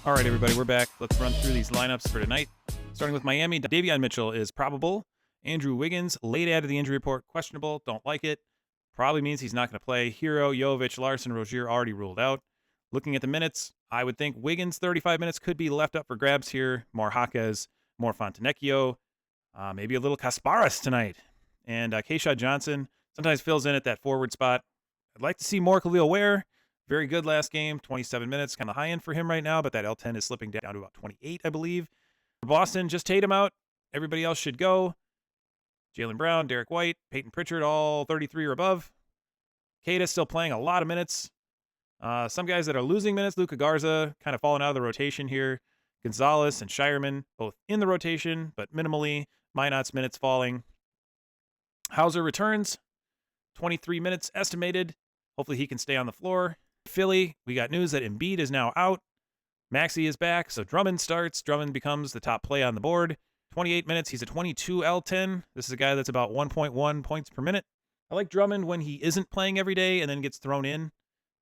All right, everybody, we're back. Let's run through these lineups for tonight. Starting with Miami, Davion Mitchell is probable. Andrew Wiggins, late added the injury report, questionable, don't like it. Probably means he's not going to play. Hero, Jovic, Larson, Rozier already ruled out. Looking at the minutes, I would think Wiggins' 35 minutes could be left up for grabs here. More Jaquez, more Fontenecchio, maybe a little Kasparas tonight. And Keisha Johnson sometimes fills in at that forward spot. I'd like to see more Khalil Ware. Very good last game, 27 minutes, kind of high end for him right now, but that L10 is slipping down to about 28, I believe. For Boston, just Tatum out. Everybody else should go. Jaylen Brown, Derek White, Peyton Pritchard, all 33 or above. Kata still playing a lot of minutes. Some guys that are losing minutes, Luka Garza, kind of falling out of the rotation here. Gonzalez and Shireman, both in the rotation, but minimally. Minot's minutes falling. Hauser returns, 23 minutes estimated. Hopefully he can stay on the floor. Philly, we got news that Embiid is now out. Maxey is back, so Drummond starts. Drummond becomes the top play on the board. 28 minutes, he's a 22 L10. This is a guy that's about 1.1 points per minute. I like Drummond when he isn't playing every day and then gets thrown in.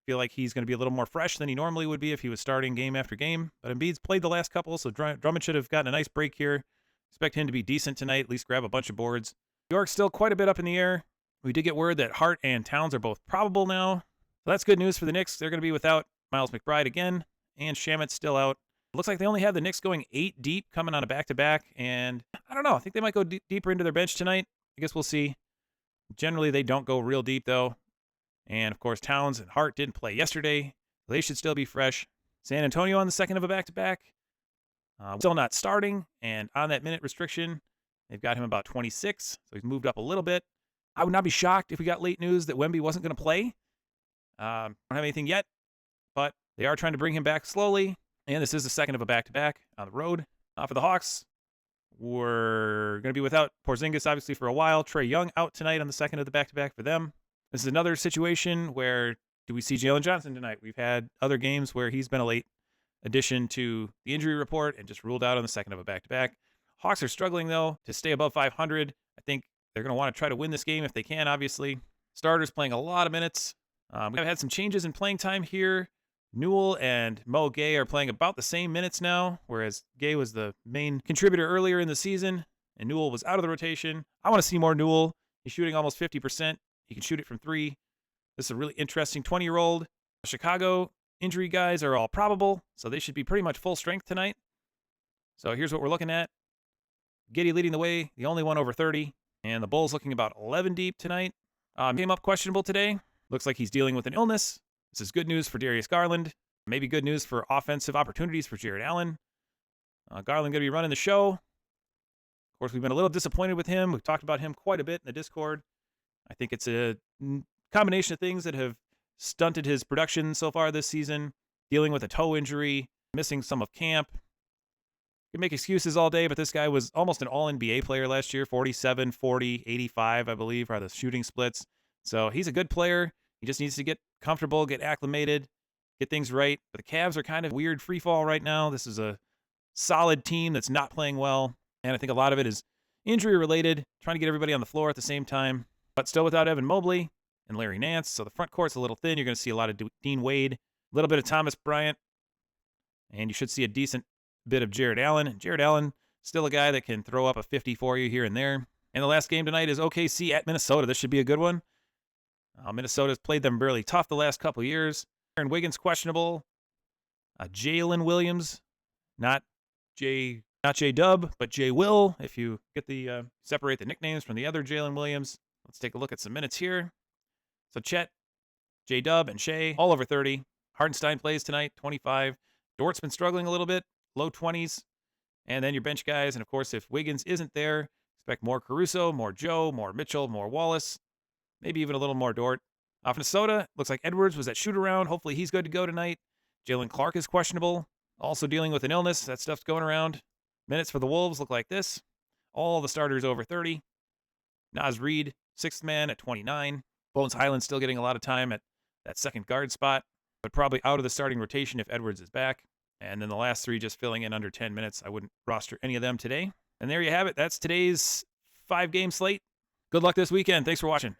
Feel like he's going to be a little more fresh than he normally would be if he was starting game after game. But Embiid's played the last couple, so Drummond should have gotten a nice break here. Expect him to be decent tonight, at least grab a bunch of boards. New York's still quite a bit up in the air. We did get word that Hart and Towns are both probable now. So that's good news for the Knicks. They're going to be without Miles McBride again, and Shamet's still out. It looks like they only have the Knicks going 8 deep coming on a back-to-back, and I don't know. I think they might go deeper into their bench tonight. I guess we'll see. Generally, they don't go real deep, though. And, of course, Towns and Hart didn't play yesterday. They should still be fresh. San Antonio on the second of a back-to-back. Still not starting, and on that minute restriction, they've got him about 26, so he's moved up a little bit. I would not be shocked if we got late news that Wemby wasn't going to play. Don't have anything yet, but they are trying to bring him back slowly. And this is the second of a back-to-back on the road. For the Hawks, we're going to be without Porzingis, obviously, for a while. Trae Young out tonight on the second of the back-to-back for them. This is another situation where do we see Jalen Johnson tonight? We've had other games where he's been a late addition to the injury report and just ruled out on the second of a back-to-back. Hawks are struggling, though, to stay above 500. I think they're going to want to try to win this game if they can, obviously. Starters playing a lot of minutes. We've had some changes in playing time here. Newell and Mo Gay are playing about the same minutes now, whereas Gay was the main contributor earlier in the season, and Newell was out of the rotation. I want to see more Newell. He's shooting almost 50%. He can shoot it from 3. This is a really interesting 20-year-old. Chicago injury guys are all probable, so they should be pretty much full strength tonight. So here's what we're looking at. Giddey leading the way, the only one over 30, and the Bulls looking about 11 deep tonight. Came up questionable today. Looks like he's dealing with an illness. This is good news for Darius Garland. Maybe good news for offensive opportunities for Jared Allen. Garland going to be running the show. Of course, we've been a little disappointed with him. We've talked about him quite a bit in the Discord. I think it's a combination of things that have stunted his production so far this season. Dealing with a toe injury, missing some of camp. You can make excuses all day, but this guy was almost an all-NBA player last year. 47, 40, 85, I believe, are the shooting splits. So he's a good player. He just needs to get comfortable, get acclimated, get things right. But the Cavs are kind of weird free fall right now. This is a solid team that's not playing well. And I think a lot of it is injury related, trying to get everybody on the floor at the same time. But still without Evan Mobley and Larry Nance. So the front court's a little thin. You're going to see a lot of Dean Wade, a little bit of Thomas Bryant. And you should see a decent bit of Jared Allen. And Jared Allen, still a guy that can throw up a 50 for you here and there. And the last game tonight is OKC at Minnesota. This should be a good one. Minnesota's played them really tough the last couple years. Aaron Wiggins questionable. Jalen Williams, not J-Dub, but J-Will. If you get the separate the nicknames from the other Jalen Williams. Let's take a look at some minutes here. So Chet, J-Dub, and Shea, all over 30. Hartenstein plays tonight, 25. Dort's been struggling a little bit, low 20s. And then your bench guys. And, of course, if Wiggins isn't there, expect more Caruso, more Joe, more Mitchell, more Wallace. Maybe even a little more Dort. Off Minnesota, looks like Edwards was at shoot-around. Hopefully he's good to go tonight. Jalen Clark is questionable. Also dealing with an illness. That stuff's going around. Minutes for the Wolves look like this. All the starters over 30. Naz Reid, 6th man at 29. Bones Highland still getting a lot of time at that second guard spot, but probably out of the starting rotation if Edwards is back. And then the last 3 just filling in under 10 minutes. I wouldn't roster any of them today. And there you have it. That's today's 5-game slate. Good luck this weekend. Thanks for watching.